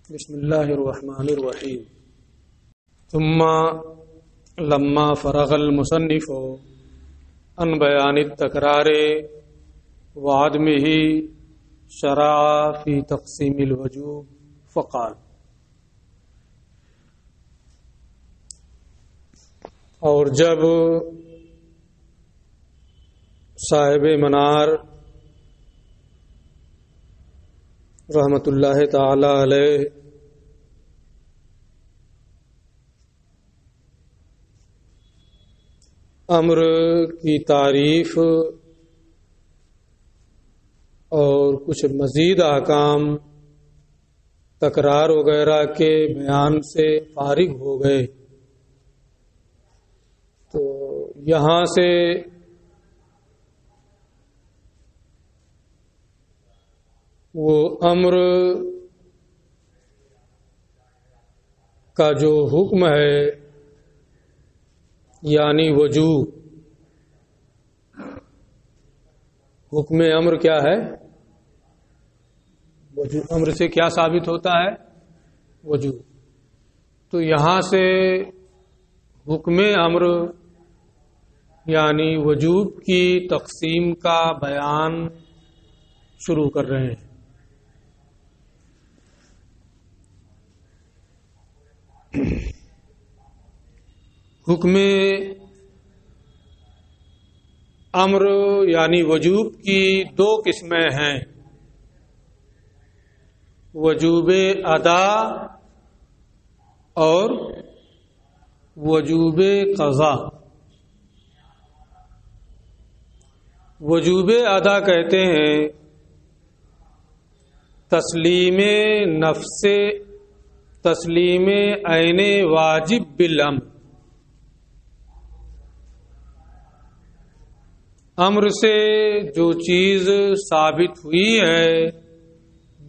بسم اللہ الرحمن الرحیم ثم لما فرغ المصنف عن بیان التکرار وعدمه شرع فی تقسیم الوجوب فقال، اور جب صاحب منار رحمت اللہ تعالی علیہ امر کی تعریف اور کچھ مزید احکام تکرار وغیرہ کے بیان سے فارغ ہو گئے تو یہاں سے وہ امر کا جو حکم ہے یعنی وجوب، حکم امر کیا ہے؟ وجوب امر سے کیا ثابت ہوتا ہے؟ وجوب۔ تو یہاں سے حکم امر یعنی وجوب کی تقسیم کا بیان شروع کر رہے ہیں۔ حکم امر یعنی وجوب کی دو قسمیں ہیں، وجوب ادا اور وجوب قضا۔ وجوب ادا کہتے ہیں تسلیم عین واجب بالامر، امر سے جو چیز ثابت ہوئی ہے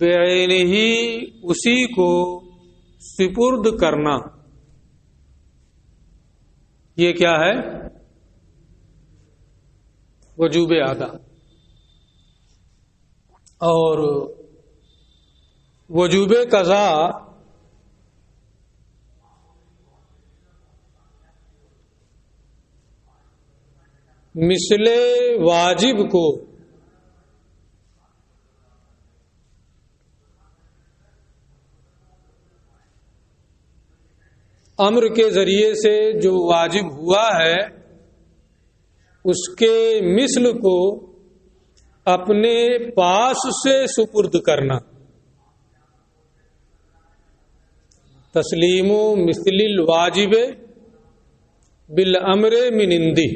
بعین ہی اسی کو سپرد کرنا، یہ کیا ہے؟ وجوب ادا۔ اور وجوب قضا مثل واجب کو امر کے ذریعے سے جو واجب ہوا ہے اس کے مثل کو اپنے پاس سے سپرد کرنا، تسلیم مثل الواجب بالامر من عندی،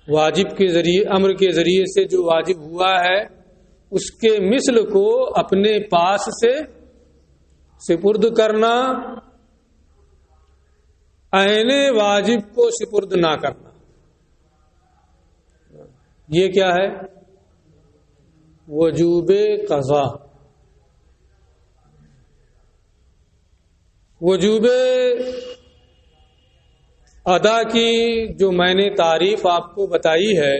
واجب کے ذریعے امر کے ذریعے سے جو واجب ہوا ہے اس کے مثل کو اپنے پاس سے سپرد کرنا، عین واجب کو سپرد نہ کرنا، یہ کیا ہے؟ وجوب قضا۔ وجوب ادا کی جو میں نے تعریف آپ کو بتائی ہے،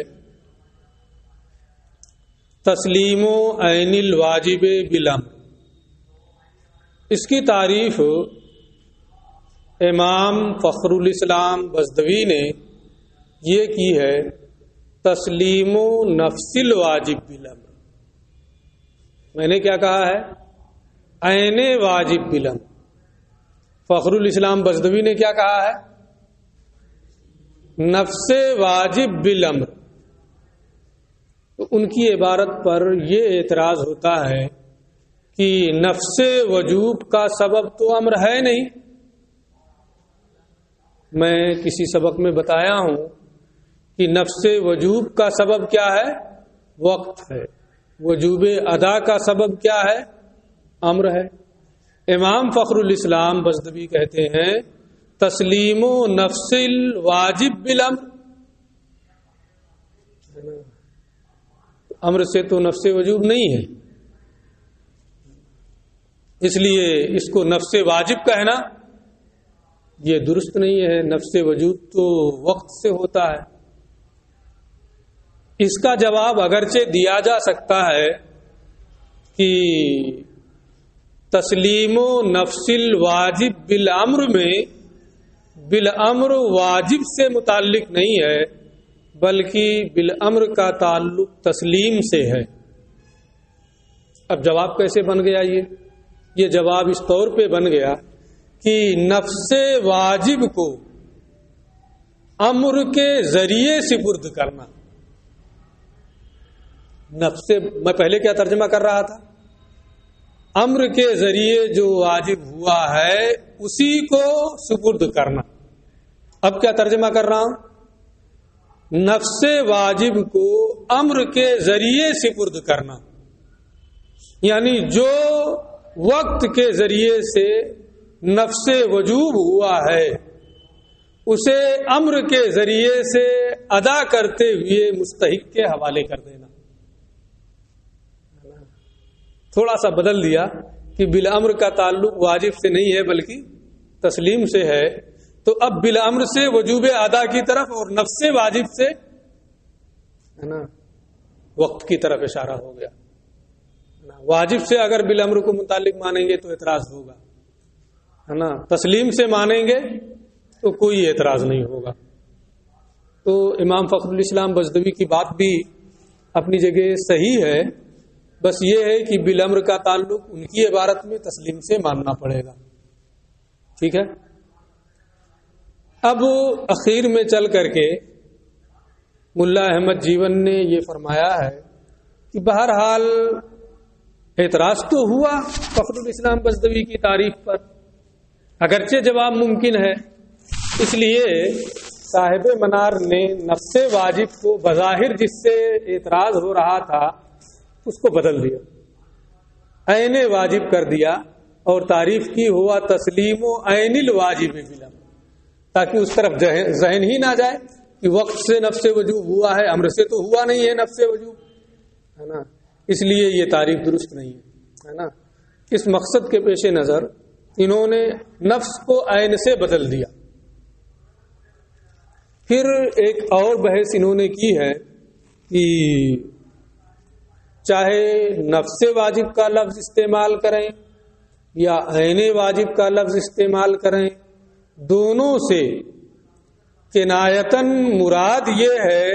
تسلیم عین الواجب بالامر، اس کی تعریف امام فخر الاسلام بزدوی نے یہ کی ہے، تسلیم نفس الواجب بالامر۔ میں نے کیا کہا ہے؟ عین واجب بالامر۔ فخر الاسلام بزدوی نے کیا کہا ہے؟ نفس واجب بالامر۔ تو ان کی عبارت پر یہ اعتراض ہوتا ہے کہ نفس وجوب کا سبب تو امر ہے نہیں۔ میں کسی سبق میں بتایا ہوں کہ نفس وجوب کا سبب کیا ہے؟ وقت ہے۔ وجوب ادا کا سبب کیا ہے؟ امر ہے۔ امام فخر الاسلام بزدوی کہتے ہیں تسلیم نفس الواجب بالامر، امر سے تو نفس وجوب نہیں ہے، اس لیے اس کو نفس واجب کہنا یہ درست نہیں ہے۔ نفس وجوب تو وقت سے ہوتا ہے۔ اس کا جواب اگرچہ دیا جا سکتا ہے کہ تسلیم و نفس الواجب بالامر میں بالامر واجب سے متعلق نہیں ہے، بلکہ بالامر کا تعلق تسلیم سے ہے۔ اب جواب کیسے بن گیا؟ یہ جواب اس طور پہ بن گیا کہ نفس واجب کو امر کے ذریعے سپرد کرنا۔ نفس، میں پہلے کیا ترجمہ کر رہا تھا؟ امر کے ذریعے جو واجب ہوا ہے اسی کو سپرد کرنا۔ اب کیا ترجمہ کر رہا ہوں؟ نفس واجب کو امر کے ذریعے سپرد کرنا، یعنی جو وقت کے ذریعے سے نفس وجوب ہوا ہے اسے امر کے ذریعے سے ادا کرتے ہوئے مستحق کے حوالے کر دینا۔ تھوڑا سا بدل دیا کہ بالامر کا تعلق واجب سے نہیں ہے بلکہ تسلیم سے ہے، تو اب بالامر سے وجوب ادا کی طرف اور نفس واجب سے ہے نا وقت کی طرف اشارہ ہو گیا۔ واجب سے اگر بالامر کو متعلق مانیں گے تو اعتراض ہوگا، ہے نا، تسلیم سے مانیں گے تو کوئی اعتراض نہیں ہوگا۔ تو امام فخر الاسلام بزدوی کی بات بھی اپنی جگہ صحیح ہے، بس یہ ہے کہ بالامر کا تعلق ان کی عبارت میں تسلیم سے ماننا پڑے گا۔ ٹھیک ہے، اب اخیر میں چل کر کے ملا احمد جیون نے یہ فرمایا ہے کہ بہرحال اعتراض تو ہوا فخر الاسلام بزدوی کی تعریف پر، اگرچہ جواب ممکن ہے، اس لیے صاحب منار نے نفس واجب کو بظاہر جس سے اعتراض ہو رہا تھا اس کو بدل دیا، عین واجب کر دیا اور تعریف کی ہوا تسلیم و عین الواجب بالامر، تاکہ اس طرف ذہن ہی نہ جائے کہ وقت سے نفس وجوب ہوا ہے، امر سے تو ہوا نہیں ہے نفس وجوب، ہے نا، اس لیے یہ تعریف درست نہیں ہے نا۔ اس مقصد کے پیش نظر انہوں نے نفس کو عین سے بدل دیا۔ پھر ایک اور بحث انہوں نے کی ہے کہ چاہے نفس واجب کا لفظ استعمال کریں یا عین واجب کا لفظ استعمال کریں، دونوں سے کنایتاً مراد یہ ہے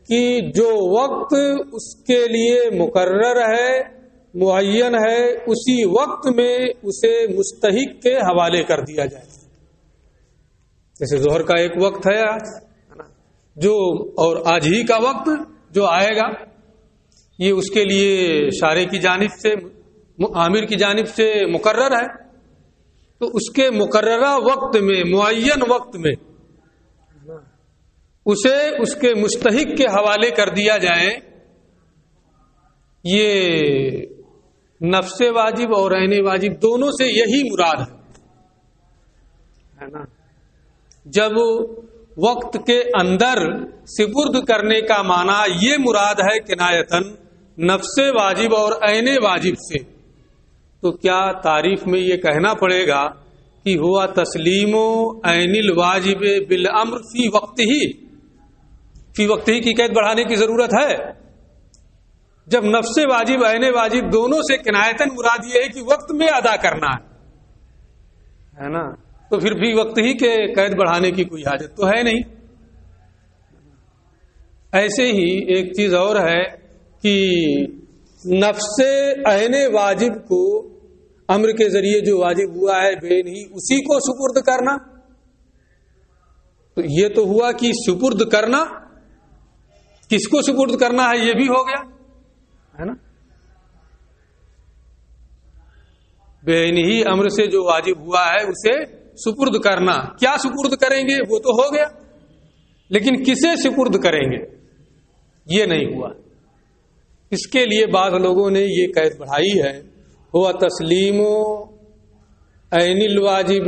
کہ جو وقت اس کے لیے مقرر ہے، معین ہے، اسی وقت میں اسے مستحق کے حوالے کر دیا جائے۔ جیسے ظہر کا ایک وقت ہے جو، اور آج ہی کا وقت جو آئے گا، یہ اس کے لیے شارع کی جانب سے، عامر کی جانب سے مقرر ہے، تو اس کے مقررہ وقت میں، معین وقت میں اسے اس کے مستحق کے حوالے کر دیا جائے، یہ نفس واجب اور عین واجب دونوں سے یہی مراد ہے نا۔ جب وقت کے اندر سپرد کرنے کا معنی یہ مراد ہے کنایتاً نفس واجب اور عین واجب سے، تو کیا تعریف میں یہ کہنا پڑے گا کہ ہوا تسلیم و عین الواجب بالامر فی وقت ہی کی قید بڑھانے کی ضرورت ہے؟ جب نفس واجب عین واجب دونوں سے کنایتاً مراد یہ ہے کہ وقت میں ادا کرنا ہے نا، تو پھر بھی وقت ہی کے قید بڑھانے کی کوئی حاجت تو ہے نہیں۔ ایسے ہی ایک چیز اور ہے کہ نفس عین واجب کو امر کے ذریعے جو واجب ہوا ہے بے نہیں اسی کو سپرد کرنا، تو یہ تو ہوا کہ سپرد کرنا، کس کو سپرد کرنا ہے یہ بھی ہو گیا ہے نا، بے نہیں امر سے جو واجب ہوا ہے اسے سپرد کرنا، کیا سپرد کریں گے وہ تو ہو گیا، لیکن کسے سپرد کریں گے یہ نہیں ہوا۔ اس کے لیے بعض لوگوں نے یہ قید بڑھائی ہے، ہوا تسلیم عین الواجب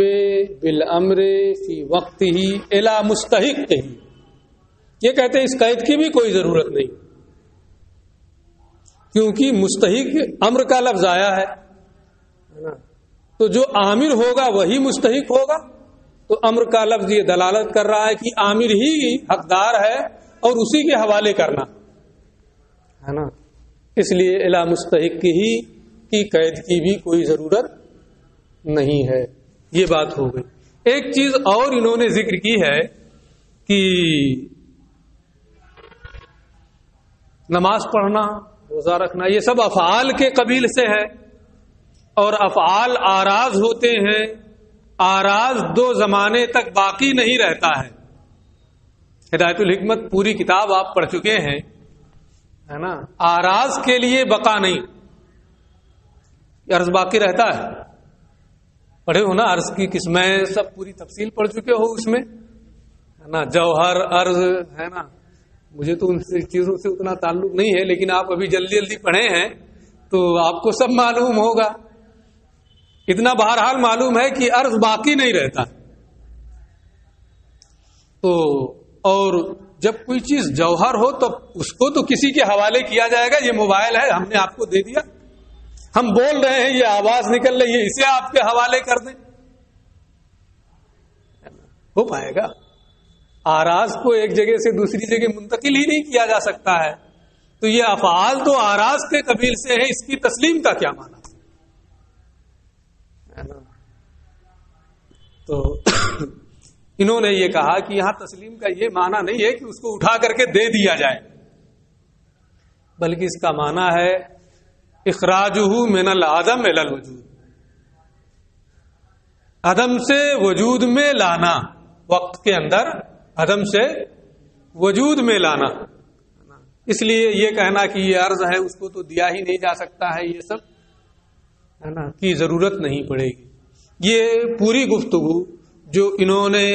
بالامر فی وقت ہی الی مستحق ہی، یہ کہتے ہیں اس قید کی بھی کوئی ضرورت نہیں، کیونکہ مستحق امر کا لفظ آیا ہے نا، تو جو عامر ہوگا وہی مستحق ہوگا، تو امر کا لفظ یہ دلالت کر رہا ہے کہ عامر ہی حقدار ہے اور اسی کے حوالے کرنا ہے نا، اس لیے الی مستحق ہی کی قید کی بھی کوئی ضرورت نہیں ہے. یہ بات ہو گئی. ایک چیز اور انہوں نے ذکر کی ہے کہ نماز پڑھنا، روزہ رکھنا، یہ سب افعال کے قبیل سے ہے، اور افعال آراز ہوتے ہیں. آراز 2 زمانے تک باقی نہیں رہتا ہے. ہدایت الحکمت پوری کتاب آپ پڑھ چکے ہیں، ہے نا. آراز کے لیے بقا نہیں، عرض باقی رہتا ہے. پڑھے ہو نا عرض کی قسمیں، سب پوری تفصیل پڑھ چکے ہو اس میں، ہے نا. جوہر، عرض، ہے نا. مجھے تو ان چیزوں سے اتنا تعلق نہیں ہے، لیکن آپ ابھی جلدی جلدی پڑھے ہیں تو آپ کو سب معلوم ہوگا. اتنا بہرحال معلوم ہے کہ عرض باقی نہیں رہتا. تو اور جب کوئی چیز جوہر ہو تو اس کو تو کسی کے حوالے کیا جائے گا. یہ موبائل ہے، ہم نے آپ کو دے دیا، ہم بول رہے ہیں، یہ آواز نکل رہی ہے، اسے آپ کے حوالے کر دیں، ہو پائے گا؟ آراز کو ایک جگہ سے دوسری جگہ منتقل ہی نہیں کیا جا سکتا ہے. تو یہ افعال تو آراز کے قبیل سے ہے، اس کی تسلیم کا کیا معنی ہے نا؟ تو انہوں نے یہ کہا کہ یہاں تسلیم کا یہ معنی نہیں ہے کہ اس کو اٹھا کر کے دے دیا جائے، بلکہ اس کا معنی ہے اخراجہ من العدم الی الوجود، عدم سے وجود میں لانا، وقت کے اندر عدم سے وجود میں لانا. اس لیے یہ کہنا کہ یہ عرض ہے، اس کو تو دیا ہی نہیں جا سکتا ہے، یہ سب ہے نا کی ضرورت نہیں پڑے گی. یہ پوری گفتگو جو انہوں نے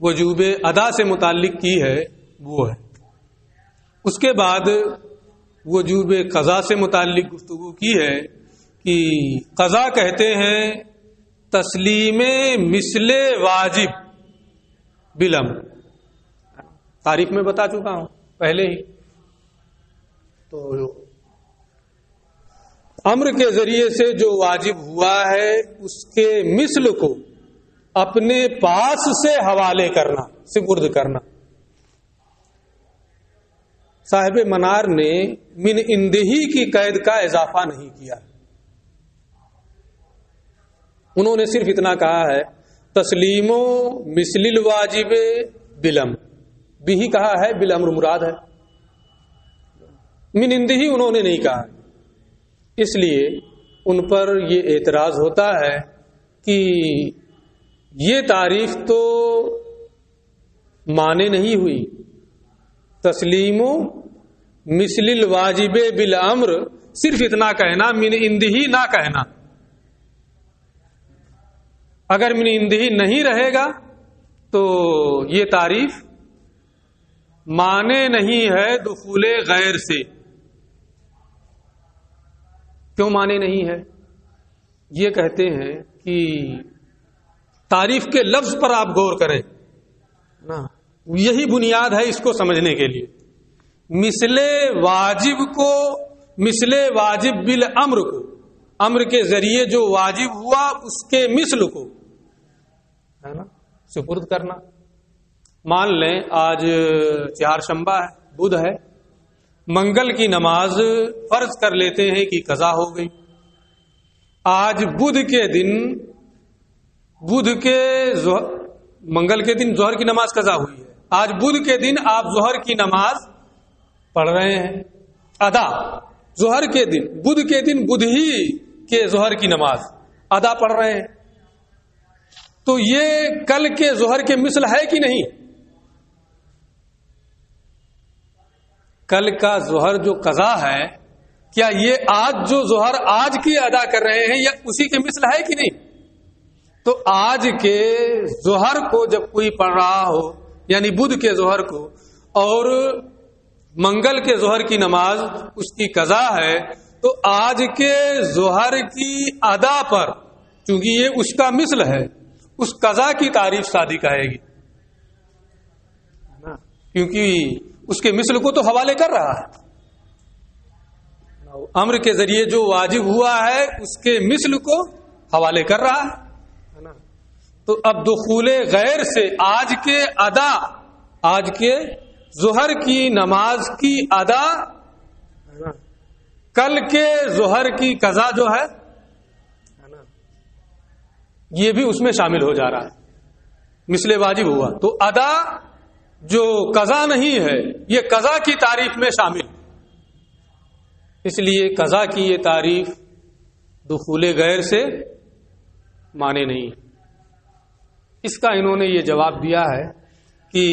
وجوب ادا سے متعلق کی ہے وہ ہے. اس کے بعد وجوب قضا سے متعلق گفتگو کی ہے کہ قضا کہتے ہیں تسلیم مثل واجب بالامر. تاریخ میں بتا چکا ہوں پہلے ہی. تو امر کے ذریعے سے جو واجب ہوا ہے اس کے مثل کو اپنے پاس سے حوالے کرنا، سپرد کرنا. صاحب منار نے من اندہی کی قید کا اضافہ نہیں کیا. انہوں نے صرف اتنا کہا ہے تسلیم مثل الواجب بالامر، بھی کہا ہے، بالامر مراد ہے. من اندہی انہوں نے نہیں کہا. اس لیے ان پر یہ اعتراض ہوتا ہے کہ یہ تعریف تو معنی نہیں ہوئی. تسلیم مثل الواجب بالامر صرف اتنا کہنا، من اندہی نہ کہنا. اگر من اندہی نہیں رہے گا تو یہ تعریف معنی نہیں ہے دخول غیر سے. کیوں معنی نہیں ہے؟ یہ کہتے ہیں کہ تعریف کے لفظ پر آپ غور کریں نا، یہی بنیاد ہے اس کو سمجھنے کے لیے. مثل واجب کو، مثل واجب بالامر کو، امر کے ذریعے جو واجب ہوا اس کے مثل کو ہے نا سپرد کرنا. مان لیں آج چہارشنبہ ہے، بدھ ہے، منگل کی نماز فرض کر لیتے ہیں کہ قضا ہو گئی. آج بدھ کے دن، منگل کے دن ظہر کی نماز قضا ہوئی ہے. آج بدھ کے دن آپ ظہر کی نماز پڑھ رہے ہیں ادا. ظہر کے دن، بدھ کے دن بدھ ہی کے ظہر کی نماز ادا پڑھ رہے ہیں. تو یہ کل کے ظہر کے مثل ہے کہ نہیں؟ کل کا ظہر جو قضا ہے، کیا یہ آج جو ظہر آج کی ادا کر رہے ہیں یا اسی کے مثل ہے کہ نہیں؟ تو آج کے ظہر کو جب کوئی پڑھ رہا ہو، یعنی بدھ کے ظہر کو، اور منگل کے ظہر کی نماز اس کی قضا ہے، تو آج کے ظہر کی ادا پر چونکہ یہ اس کا مثل ہے، اس قضا کی تعریف صادق آئے گی، کیونکہ اس کے مثل کو تو حوالے کر رہا ہے. امر کے ذریعے جو واجب ہوا ہے اس کے مثل کو حوالے کر رہا ہے. تو اب دخول غیر سے آج کے ادا، آج کے ظہر کی نماز کی ادا کل کے ظہر کی قضا جو ہے نا، یہ بھی اس میں شامل ہو جا رہا ہے، مثل واجب ہوا تو ادا جو قضا نہیں ہے یہ قضا کی تعریف میں شامل، اس لیے قضا کی یہ تعریف دخول غیر سے مانے نہیں۔ اس کا انہوں نے یہ جواب دیا ہے کہ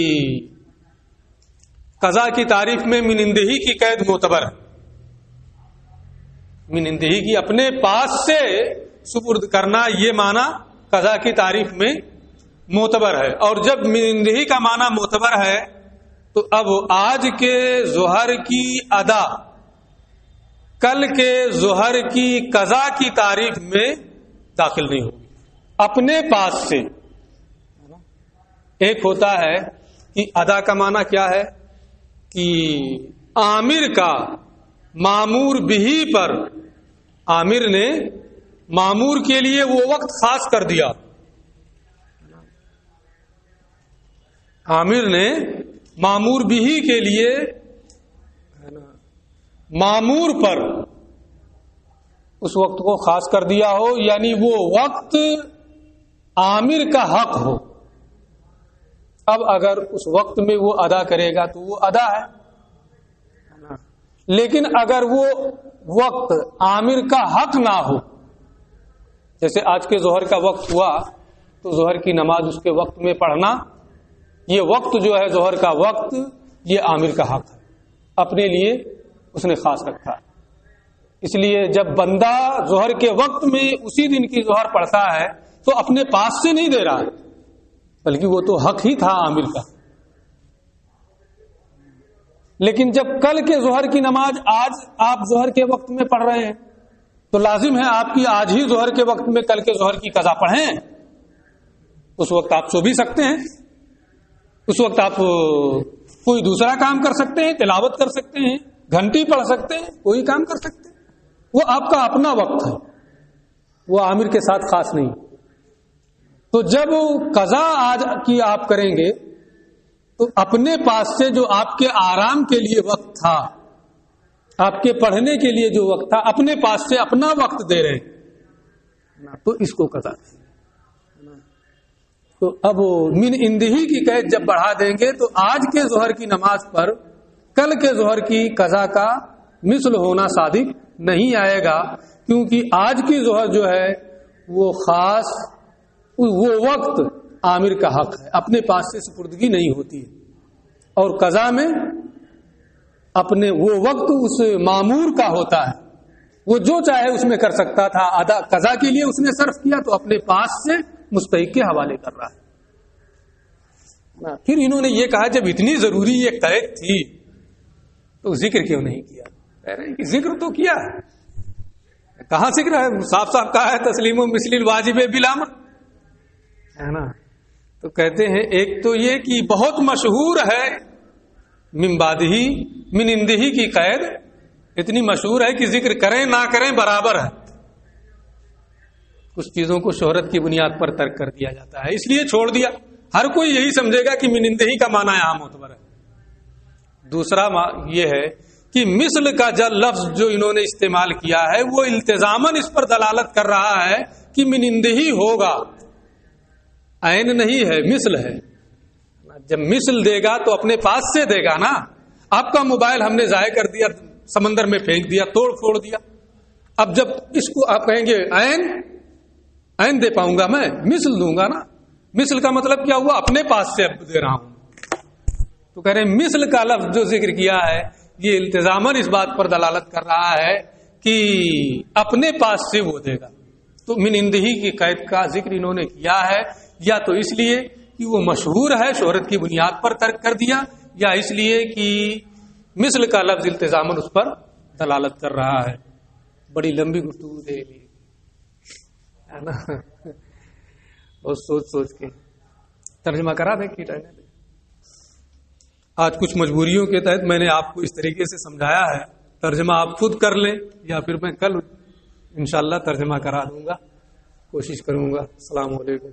قضا کی تعریف میں منندہی کی قید معتبر ہے، منندہی کی اپنے پاس سے سپرد کرنا یہ معنی قضا کی تعریف میں معتبر ہے، اور جب منندہی کا معنی معتبر ہے تو اب آج کے ظہر کی ادا کل کے ظہر کی قضا کی تعریف میں داخل نہیں ہوگی، اپنے پاس سے۔ ایک ہوتا ہے کہ ادا کا معنی کیا ہے کہ عامر کا مامور بھی پر، عامر نے مامور کے لیے وہ وقت خاص کر دیا، عامر نے مامور بھی کے لیے مامور پر اس وقت کو خاص کر دیا ہو، یعنی وہ وقت عامر کا حق ہو۔ اب اگر اس وقت میں وہ ادا کرے گا تو وہ ادا ہے، لیکن اگر وہ وقت عامر کا حق نہ ہو، جیسے آج کے ظہر کا وقت ہوا تو ظہر کی نماز اس کے وقت میں پڑھنا، یہ وقت جو ہے ظہر کا وقت یہ عامر کا حق ہے، اپنے لیے اس نے خاص رکھا ہے۔ اس لیے جب بندہ ظہر کے وقت میں اسی دن کی ظہر پڑھتا ہے تو اپنے پاس سے نہیں دے رہا ہے، بلکہ وہ تو حق ہی تھا عامر کا۔ لیکن جب کل کے ظہر کی نماز آج آپ ظہر کے وقت میں پڑھ رہے ہیں تو لازم ہے آپ کی آج ہی ظہر کے وقت میں کل کے ظہر کی قضا پڑھیں۔ اس وقت آپ سو بھی سکتے ہیں، اس وقت آپ کوئی دوسرا کام کر سکتے ہیں، تلاوت کر سکتے ہیں، گھنٹی پڑھ سکتے ہیں، کوئی کام کر سکتے ہیں، وہ آپ کا اپنا وقت ہے، وہ عامر کے ساتھ خاص نہیں۔ تو جب قضا آج کی آپ کریں گے تو اپنے پاس سے جو آپ کے آرام کے لیے وقت تھا، آپ کے پڑھنے کے لیے جو وقت تھا، اپنے پاس سے اپنا وقت دے رہے ہیں تو اس کو قضا ہے۔ تو اب من اندہی کی قید جب بڑھا دیں گے تو آج کے ظہر کی نماز پر کل کے ظہر کی قضا کا مثل ہونا صادق نہیں آئے گا، کیونکہ آج کی ظہر جو ہے وہ خاص وہ وقت عامر کا حق ہے، اپنے پاس سے سپردگی نہیں ہوتی ہے، اور قضا میں اپنے وہ وقت اس مامور کا ہوتا ہے، وہ جو چاہے اس میں کر سکتا تھا، ادا قضا کے لیے اس نے صرف کیا تو اپنے پاس سے مستحق کے حوالے کر رہا ہے۔ پھر انہوں نے یہ کہا جب اتنی ضروری یہ قید تھی تو ذکر کیوں نہیں کیا؟ کہہ رہے ہیں کہ ذکر تو کیا ہے، کہاں ذکر ہے؟ صاف صاف کہا ہے تسلیم مثل الواجب بالامر، ہے نا۔ تو کہتے ہیں ایک تو یہ کہ بہت مشہور ہے من بعدہ من اندہی کی قید، اتنی مشہور ہے کہ ذکر کریں نہ کریں برابر ہے، کچھ چیزوں کو شہرت کی بنیاد پر ترک کر دیا جاتا ہے، اس لیے چھوڑ دیا۔ ہر کوئی یہی سمجھے گا کہ من اندہی کا معنی یہاں معتبر ہے۔ دوسرا یہ ہے کہ مثل کا لفظ جو انہوں نے استعمال کیا ہے وہ التزاماً اس پر دلالت کر رہا ہے کہ من اندہی ہوگا، عین نہیں ہے، مثل ہے۔ جب مثل دے گا تو اپنے پاس سے دے گا نا۔ آپ کا موبائل ہم نے ضائع کر دیا، سمندر میں پھینک دیا، توڑ پھوڑ دیا، اب جب اس کو آپ کہیں گے عین دے پاؤں گا، میں مثل دوں گا نا۔ مثل کا مطلب کیا ہوا؟ اپنے پاس سے اب دے رہا ہوں۔ تو کہہ رہے ہیں مثل کا لفظ جو ذکر کیا ہے یہ التزاماً اس بات پر دلالت کر رہا ہے کہ اپنے پاس سے وہ دے گا۔ تو من اندہی کی قید کا ذکر انہوں نے کیا ہے یا تو اس لیے کہ وہ مشہور ہے، شہرت کی بنیاد پر ترک کر دیا، یا اس لیے کہ مثل کا لفظ التزاماً اس پر دلالت کر رہا ہے۔ بڑی لمبی گفتگو دے لی ہے نا، اور سوچ کے ترجمہ کرا دیں کہ آج کچھ مجبوریوں کے تحت میں نے آپ کو اس طریقے سے سمجھایا ہے، ترجمہ آپ خود کر لیں یا پھر میں کل انشاءاللہ ترجمہ کرا دوں گا، کوشش کروں گا۔ السلام علیکم۔